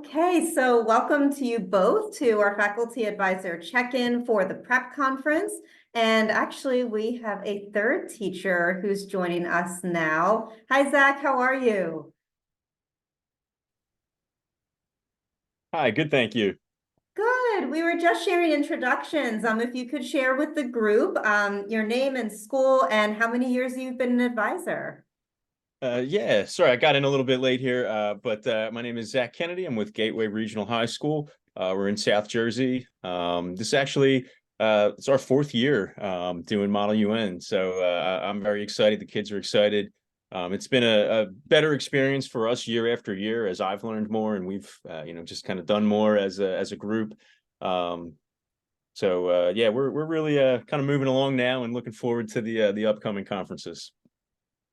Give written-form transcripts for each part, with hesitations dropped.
Okay, so welcome to you both to our faculty advisor check-in for the prep conference. And actually, we have a third teacher who's joining us now. Hi, Zach, how are you? Hi, good, thank you. Good. We were just sharing introductions. If you could share with the group your name and school and how many years you've been an advisor. Yeah, sorry, I got in a little bit late here, but my name is Zach Kennedy. I'm with Gateway Regional High School. We're in South Jersey. This actually, it's our fourth year doing Model UN, so I'm very excited. The kids are excited. It's been a better experience for us year after year as I've learned more and we've, just kind of done more as a group. Um, yeah, we're really kind of moving along now and looking forward to the upcoming conferences.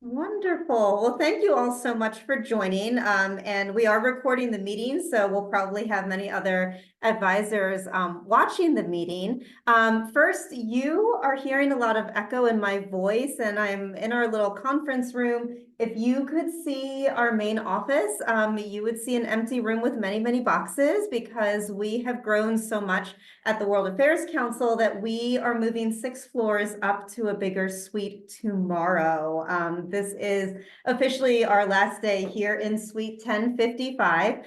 Wonderful. Well, thank you all so much for joining. And we are recording the meeting, so we'll probably have many other advisors watching the meeting. First, you are hearing a lot of echo in my voice, and I'm in our little conference room. If you could see our main office, you would see an empty room with many, many boxes because we have grown so much at the World Affairs Council that we are moving 6 floors up to a bigger suite tomorrow. This is officially our last day here in Suite 1055.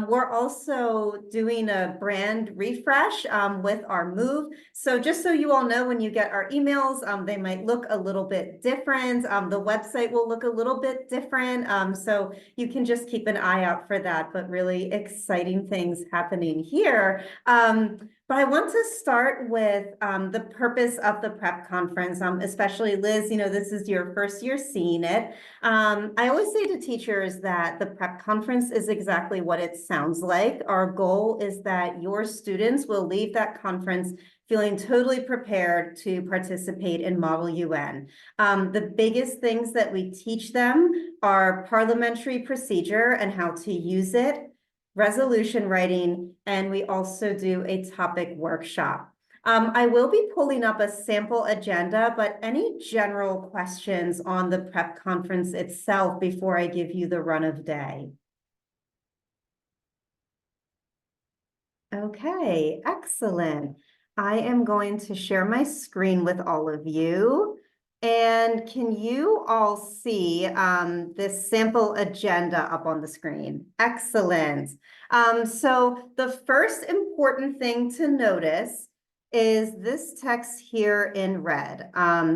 We're also doing a brand refresh with our move. So just so you all know, when you get our emails, they might look a little bit different. The website will look a little bit different. So you can just keep an eye out for that, but really exciting things happening here. But I want to start with the purpose of the prep conference, especially Liz, this is your first year seeing it. I always say to teachers that the prep conference is exactly what it sounds like. Our goal is that your students will leave that conference feeling totally prepared to participate in Model UN. The biggest things that we teach them are parliamentary procedure and how to use it, resolution writing, and we also do a topic workshop. I will be pulling up a sample agenda, but any general questions on the prep conference itself before I give you the run of day? Okay, excellent. I am going to share my screen with all of you. And can you all see this sample agenda up on the screen? Excellent. So the first important thing to notice is this text here in red.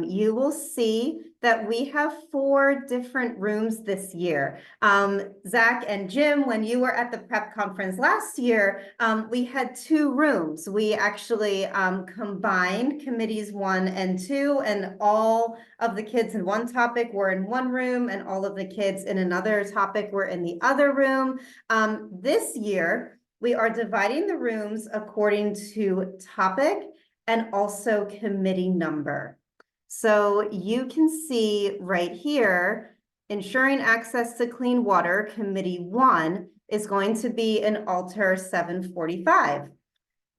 You will see that we have 4 different rooms this year. Zach and Jim, when you were at the prep conference last year, we had 2 rooms. We actually combined committees 1 and 2, and all of the kids in one topic were in one room, and all of the kids in another topic were in the other room. This year, we are dividing the rooms according to topic and also committee number. So you can see right here, ensuring access to clean water, committee 1 is going to be in Alter 745.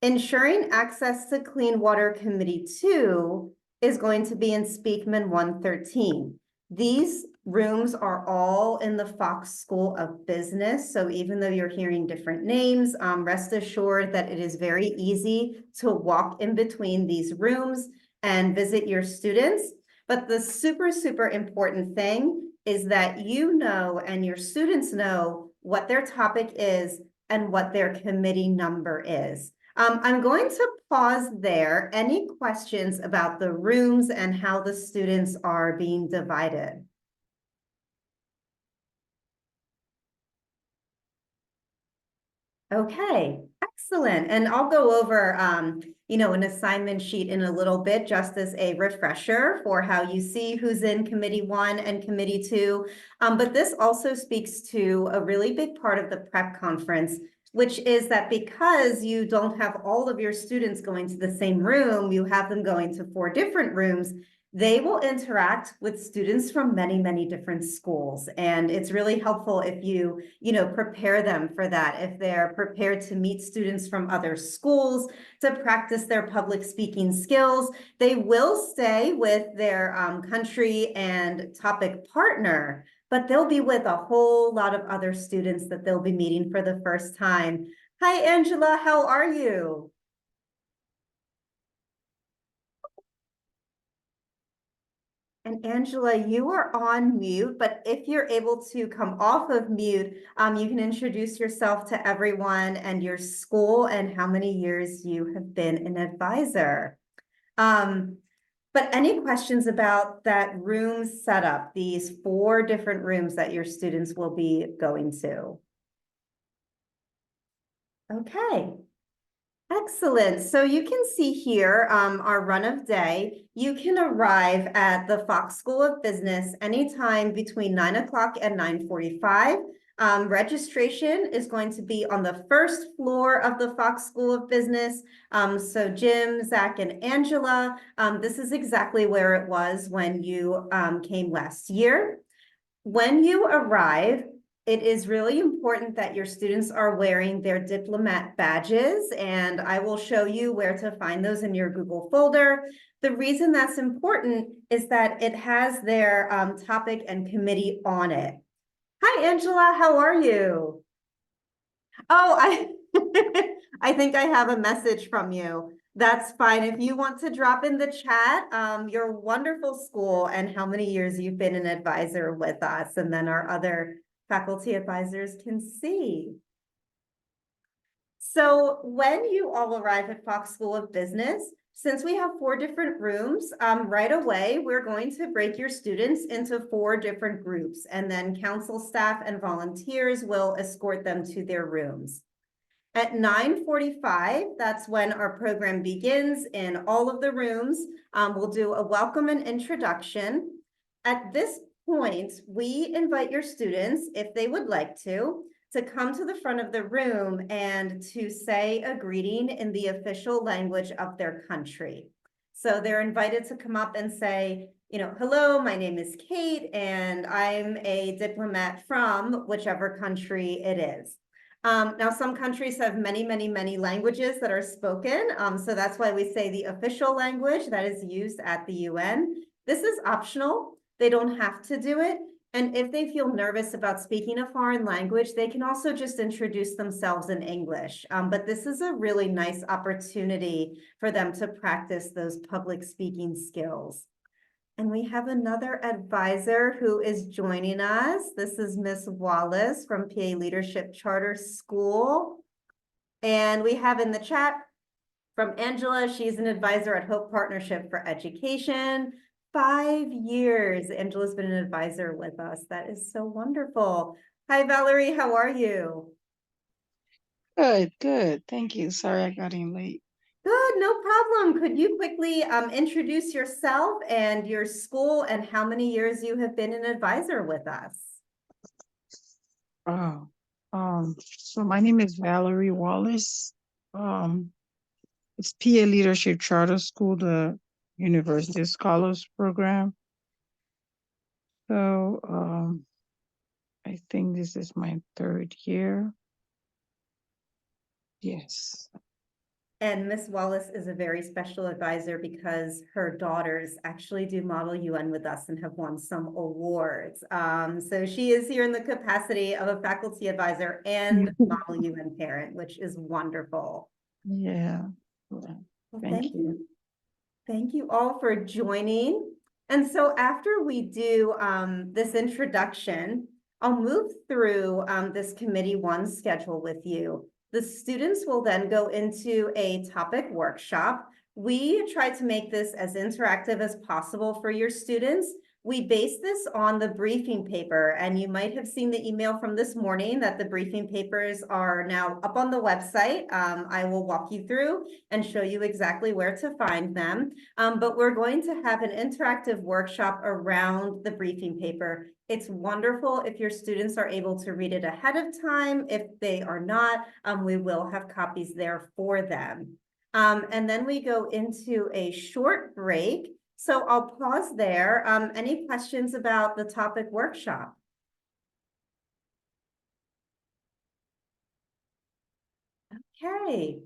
Ensuring access to clean water, committee 2 is going to be in Speakman 113. These rooms are all in the Fox School of Business. So even though you're hearing different names, rest assured that it is very easy to walk in between these rooms and visit your students. But the super, super important thing is that you know and your students know what their topic is and what their committee number is. I'm going to pause there. Any questions about the rooms and how the students are being divided? Okay, excellent. And I'll go over, an assignment sheet in a little bit, just as a refresher for how you see who's in committee 1 and committee 2. But this also speaks to a really big part of the prep conference, which is that because you don't have all of your students going to the same room, you have them going to 4 different rooms. They will interact with students from many, many different schools. And it's really helpful if you prepare them for that. If they're prepared to meet students from other schools, to practice their public speaking skills, they will stay with their country and topic partner, but they'll be with a whole lot of other students that they'll be meeting for the first time. Hi, Angela, how are you? And Angela, you are on mute, but if you're able to come off of mute, you can introduce yourself to everyone and your school and how many years you have been an advisor. But any questions about that room setup, these 4 different rooms that your students will be going to? Okay. Excellent. So you can see here our run of day. You can arrive at the Fox School of Business anytime between 9 o'clock and 9:45. Registration is going to be on the first floor of the Fox School of Business. So Jim, Zach, and Angela, this is exactly where it was when you came last year. When you arrive, it is really important that your students are wearing their diplomat badges, and I will show you where to find those in your Google folder. The reason that's important is that it has their topic and committee on it. Hi, Angela, how are you? Oh, I think I have a message from you. That's fine. If you want to drop in the chat, your wonderful school and how many years you've been an advisor with us, and then our other faculty advisors can see. So when you all arrive at Fox School of Business, since we have 4 different rooms, right away, we're going to break your students into 4 different groups, and then council staff and volunteers will escort them to their rooms. At 9:45, that's when our program begins in all of the rooms. We'll do a welcome and introduction. At this point, we invite your students, if they would like to come to the front of the room and to say a greeting in the official language of their country. So they're invited to come up and say, you know, hello, my name is Kate, and I'm a diplomat from whichever country it is. Now, some countries have many, many, many languages that are spoken. So that's why we say the official language that is used at the UN. This is optional. They don't have to do it. And if they feel nervous about speaking a foreign language, they can also just introduce themselves in English. But this is a really nice opportunity for them to practice those public speaking skills. And we have another advisor who is joining us. This is Miss Wallace from PA Leadership Charter School. And we have in the chat from Angela, she's an advisor at Hope Partnership for Education. 5 years, Angela's been an advisor with us. That is so wonderful. Hi, Valerie, how are you? Good, good. Thank you. Sorry I got in late. Good, no problem. Could you quickly introduce yourself and your school and how many years you have been an advisor with us? Oh, so my name is Valerie Wallace. It's PA Leadership Charter School, the University Scholars Program. So, I think this is my 3rd year. Yes. And Miss Wallace is a very special advisor because her daughters actually do Model UN with us and have won some awards. So she is here in the capacity of a faculty advisor and Model UN parent, which is wonderful. Yeah. Well, Thank you. Thank you all for joining. And so after we do this introduction, I'll move through this Committee 1 schedule with you. The students will then go into a topic workshop. We try to make this as interactive as possible for your students. We base this on the briefing paper, and you might have seen the email from this morning that the briefing papers are now up on the website. I will walk you through and show you exactly where to find them. But we're going to have an interactive workshop around the briefing paper. It's wonderful if your students are able to read it ahead of time. If they are not, we will have copies there for them. And then we go into a short break. So I'll pause there. Any questions about the topic workshop? Okay,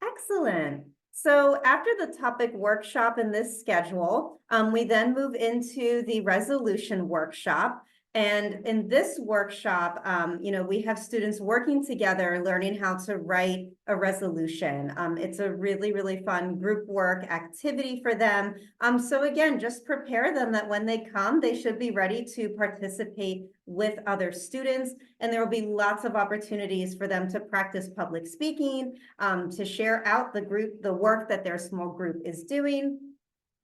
excellent. So after the topic workshop in this schedule, we then move into the resolution workshop. And in this workshop, we have students working together, learning how to write a resolution. It's a really, really fun group work activity for them. So again, just prepare them that when they come, they should be ready to participate with other students. And there will be lots of opportunities for them to practice public speaking, to share out the work that their small group is doing.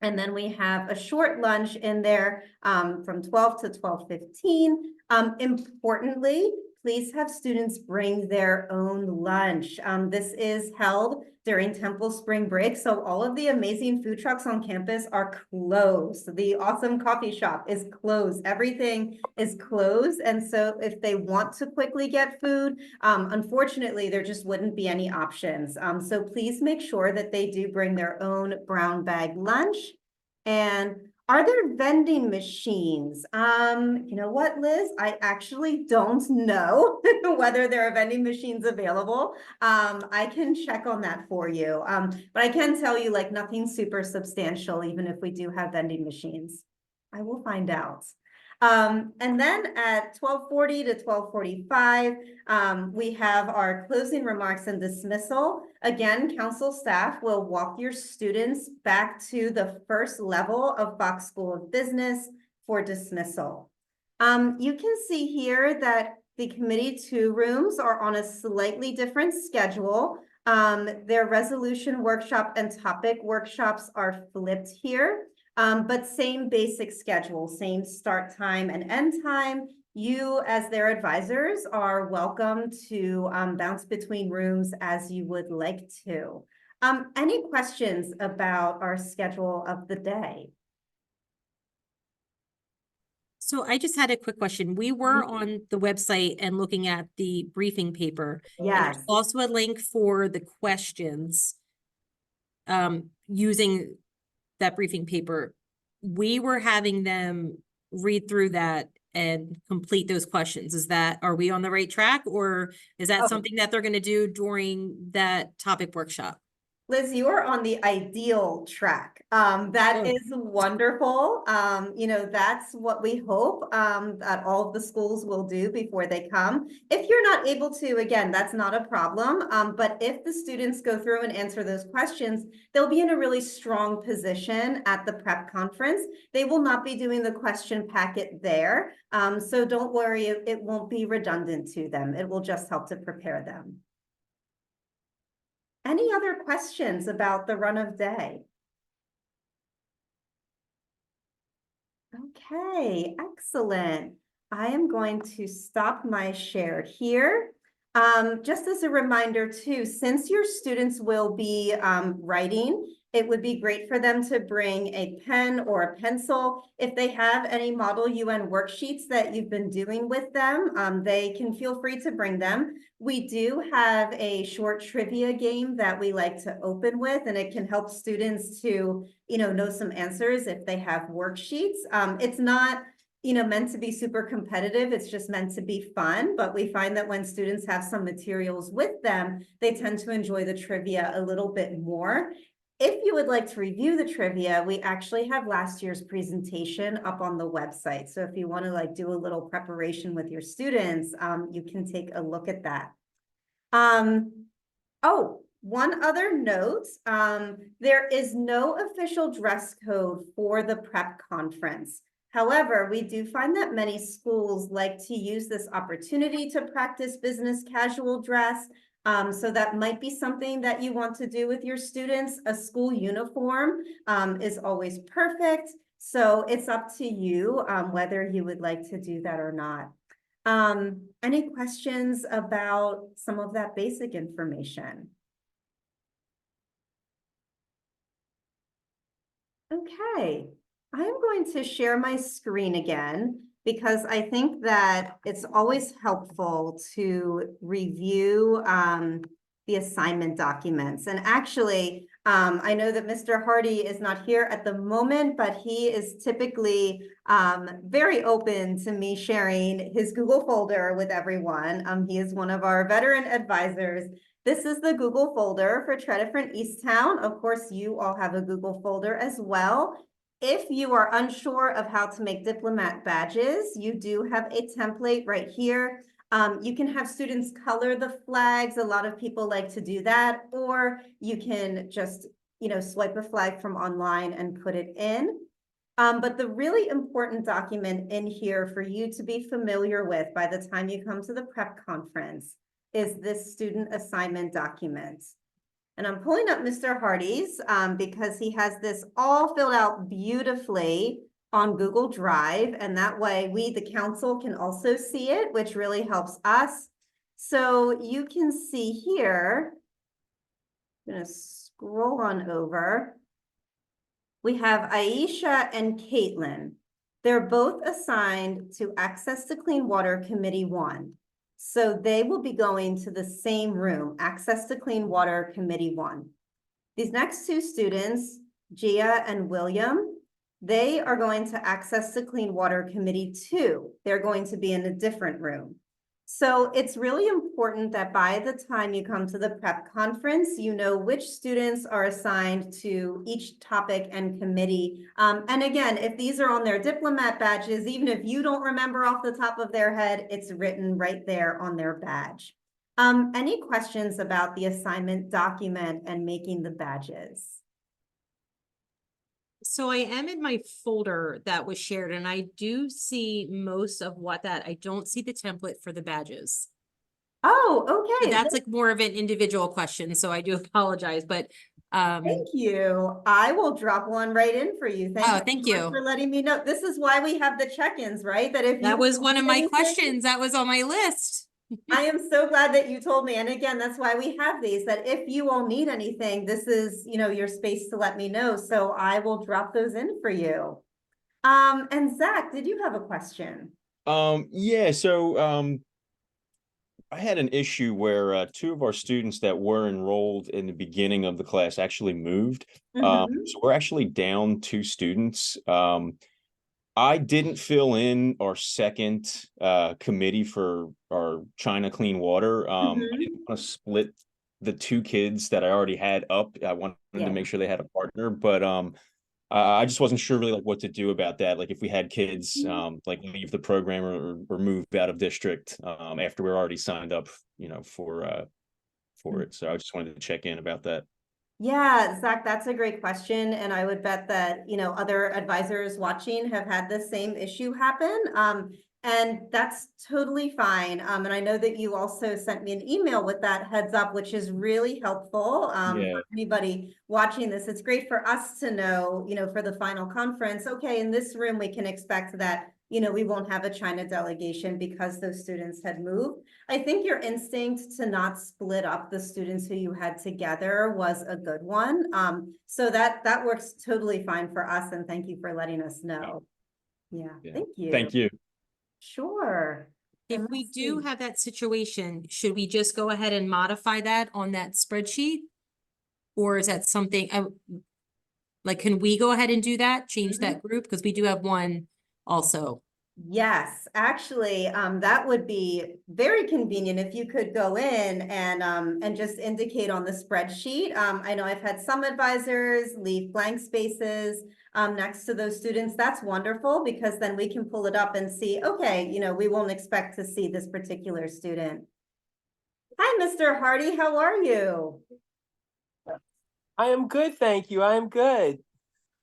And then we have a short lunch in there from 12 to 12:15. Importantly, please have students bring their own lunch. This is held during Temple Spring Break, so all of the amazing food trucks on campus are closed. The awesome coffee shop is closed. Everything is closed, and so if they want to quickly get food, unfortunately, there just wouldn't be any options. So please make sure that they do bring their own brown bag lunch. And are there vending machines? You know what, Liz? I actually don't know whether there are vending machines available. I can check on that for you. But I can tell you, like, nothing super substantial, even if we do have vending machines. I will find out. And then at 12:40 to 12:45, we have our closing remarks and dismissal. Again, council staff will walk your students back to the first level of Fox School of Business for dismissal. You can see here that the committee 2 rooms are on a slightly different schedule. Their resolution workshop and topic workshops are flipped here. But same basic schedule, same start time and end time. You, as their advisors, are welcome to bounce between rooms as you would like to. Any questions about our schedule of the day? So I just had a quick question. We were on the website and looking at the briefing paper. And Yes. there's also a link for the questions using that briefing paper. We were having them read through that and complete those questions. Are we on the right track, or is that something that they're going to do during that topic workshop? Liz, you are on the ideal track. That is wonderful. That's what we hope that all of the schools will do before they come. If you're not able to, again, that's not a problem. But if the students go through and answer those questions, they'll be in a really strong position at the prep conference. They will not be doing the question packet there. So don't worry, it won't be redundant to them. It will just help to prepare them. Any other questions about the run of day? Okay, excellent. I am going to stop my share here. Just as a reminder too, since your students will be writing, it would be great for them to bring a pen or a pencil. If they have any Model UN worksheets that you've been doing with them, they can feel free to bring them. We do have a short trivia game that we like to open with, and it can help students to, know some answers if they have worksheets. It's not meant to be super competitive. It's just meant to be fun. But we find that when students have some materials with them, they tend to enjoy the trivia a little bit more. If you would like to review the trivia, we actually have last year's presentation up on the website. So if you want to do a little preparation with your students, you can take a look at that. One other note, there is no official dress code for the prep conference. However, we do find that many schools like to use this opportunity to practice business casual dress. So that might be something that you want to do with your students. A school uniform is always perfect. So it's up to you whether you would like to do that or not. Any questions about some of that basic information? Okay, I am going to share my screen again, because I think that it's always helpful to review the assignment documents. And actually, I know that Mr. Hardy is not here at the moment, but he is typically very open to me sharing his Google folder with everyone. He is one of our veteran advisors. This is the Google folder for Tredyffrin Easttown. Of course, you all have a Google folder as well. If you are unsure of how to make diplomat badges, you do have a template right here. You can have students color the flags. A lot of people like to do that, or you can just, swipe a flag from online and put it in. But the really important document in here for you to be familiar with by the time you come to the prep conference is this student assignment document. And I'm pulling up Mr. Hardy's because he has this all filled out beautifully on Google Drive. And that way we, the council, can also see it, which really helps us. So you can see here, I'm gonna scroll on over. We have Aisha and Caitlin. They're both assigned to Access to Clean Water Committee 1. So they will be going to the same room, Access to Clean Water Committee 1. These next two students, Gia and William, they are going to Access to Clean Water Committee 2. They're going to be in a different room. So it's really important that by the time you come to the prep conference, you know which students are assigned to each topic and committee. And again, if these are on their diplomat badges, even if you don't remember off the top of their head, it's written right there on their badge. Any questions about the assignment document and making the badges? So I am in my folder that was shared and I do see most of what that, I don't see the template for the badges. Oh, So okay. that's like more of an individual question, so I do apologize, but Thank you. I will drop one right in for you. Oh, Thank thank you so you. much for letting me know. This is why we have the check-ins, right? That if you that was one of need my anything, questions that was on my list. I am so glad that you told me. And again, that's why we have these, that if you all need anything, this is, your space to let me know. So I will drop those in for you. And Zach, did you have a question? Yeah, so I had an issue where two of our students that were enrolled in the beginning of the class actually moved. Mhm. So we're actually down two students. I didn't fill in our second committee for our China Clean Water. I didn't want to split the two kids that I already had up. I wanted to make sure they had a partner, but I just wasn't sure really like what to do about that. Like if we had kids like leave the program or move out of district after we're already signed up, for it. So I just wanted to check in about that. Yeah, Zach, that's a great question. And I would bet that, other advisors watching have had the same issue happen. And that's totally fine. And I know that you also sent me an email with that heads up, which is really helpful. Yeah. For anybody watching this, it's great for us to know, for the final conference, okay, in this room, we can expect that, we won't have a China delegation because those students had moved. I think your instinct to not split up the students who you had together was a good one. So that works totally fine for us, and thank you for letting us know. Yeah. Thank you. Thank you. Sure. If And we let's do see. have that situation, should we just go ahead and modify that on that spreadsheet? Or is that something, like, can we go ahead and do that? Change that group? Because we do have one also. Yes, actually, that would be very convenient if you could go in and just indicate on the spreadsheet. I know I've had some advisors leave blank spaces next to those students. That's wonderful because then we can pull it up and see, okay, we won't expect to see this particular student. Hi, Mr. Hardy, how are you? I am good, thank you. I am good.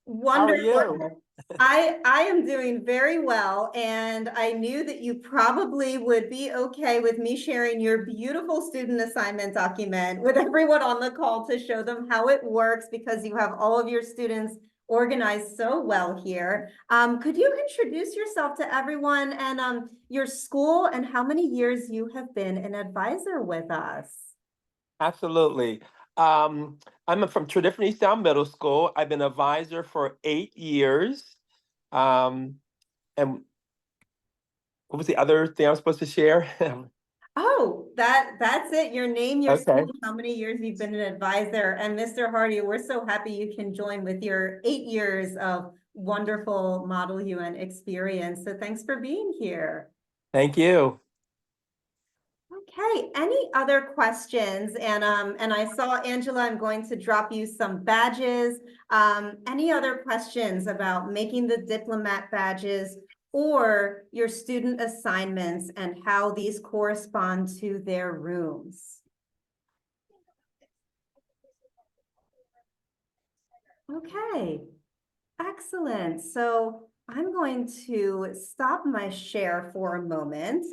Wonderful. How are you? I am doing very well, and I knew that you probably would be okay with me sharing your beautiful student assignment document with everyone on the call to show them how it works because you have all of your students organized so well here. Could you introduce yourself to everyone and your school and how many years you have been an advisor with us? Absolutely. I'm from Trinity Easttown Middle School. I've been advisor for 8 years. And what was the other thing I was supposed to share? Oh, that's it. Your name, your Okay. school, how many years you've been an advisor. And Mr. Hardy, we're so happy you can join with your 8 years of wonderful Model UN experience. So thanks for being here. Thank you. Okay, any other questions? And I saw Angela, I'm going to drop you some badges. Any other questions about making the diplomat badges or your student assignments and how these correspond to their rooms? Okay, excellent. So I'm going to stop my share for a moment.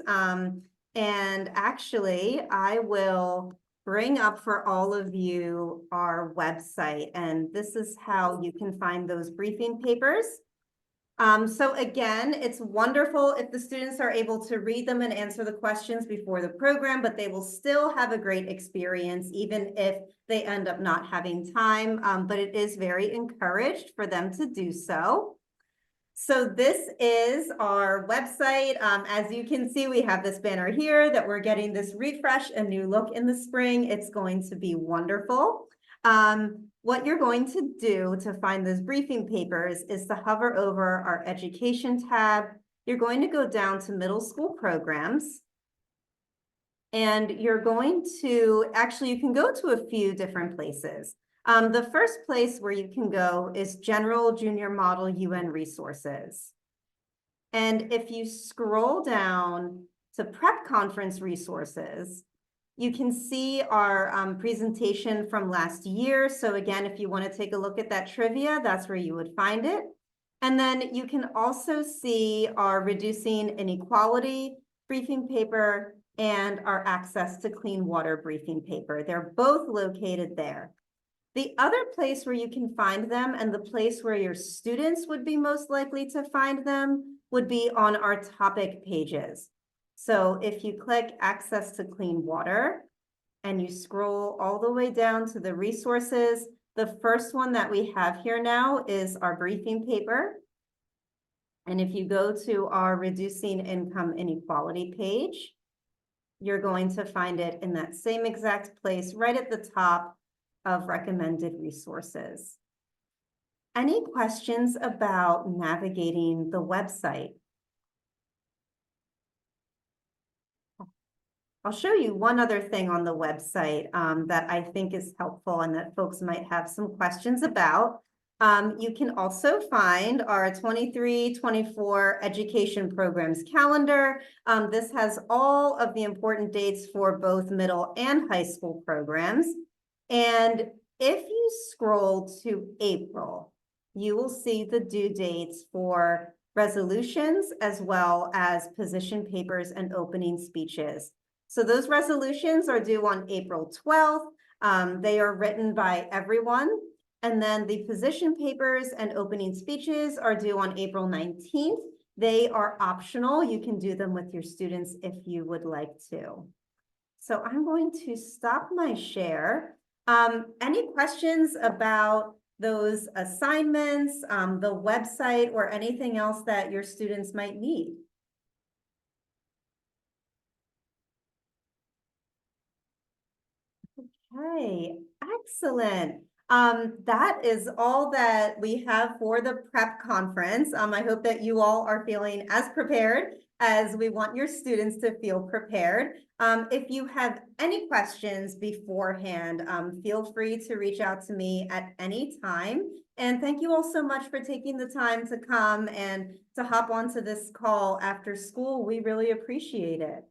And actually, I will bring up for all of you our website, and this is how you can find those briefing papers. So again, it's wonderful if the students are able to read them and answer the questions before the program, but they will still have a great experience even if they end up not having time. But it is very encouraged for them to do so. So this is our website. As you can see, we have this banner here that we're getting this refresh, a new look in the spring. It's going to be wonderful. What you're going to do to find those briefing papers is to hover over our education tab. You're going to go down to middle school programs. And you're going to, actually, you can go to a few different places. The first place where you can go is General Junior Model UN Resources. And if you scroll down to Prep Conference Resources, you can see our presentation from last year. So again, if you want to take a look at that trivia, that's where you would find it. And then you can also see our Reducing Inequality briefing paper and our Access to Clean Water briefing paper. They're both located there. The other place where you can find them and the place where your students would be most likely to find them would be on our topic pages. So if you click Access to Clean Water and you scroll all the way down to the resources, the first one that we have here now is our briefing paper. And if you go to our Reducing Income Inequality page, you're going to find it in that same exact place right at the top of recommended resources. Any questions about navigating the website? I'll show you one other thing on the website that I think is helpful and that folks might have some questions about. You can also find our 23-24 education programs calendar. This has all of the important dates for both middle and high school programs. And if you scroll to April, you will see the due dates for resolutions as well as position papers and opening speeches. So those resolutions are due on April 12th. They are written by everyone. And then the position papers and opening speeches are due on April 19th. They are optional. You can do them with your students if you would like to. So I'm going to stop my share. Any questions about those assignments, the website, or anything else that your students might need? Okay, excellent. That is all that we have for the prep conference. I hope that you all are feeling as prepared as we want your students to feel prepared. If you have any questions beforehand, feel free to reach out to me at any time. And thank you all so much for taking the time to come and to hop onto this call after school. We really appreciate it.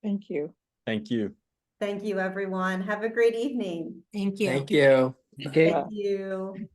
Thank you. Thank you. Thank you, everyone. Have a great evening. Thank you. Thank you. Okay. Thank you.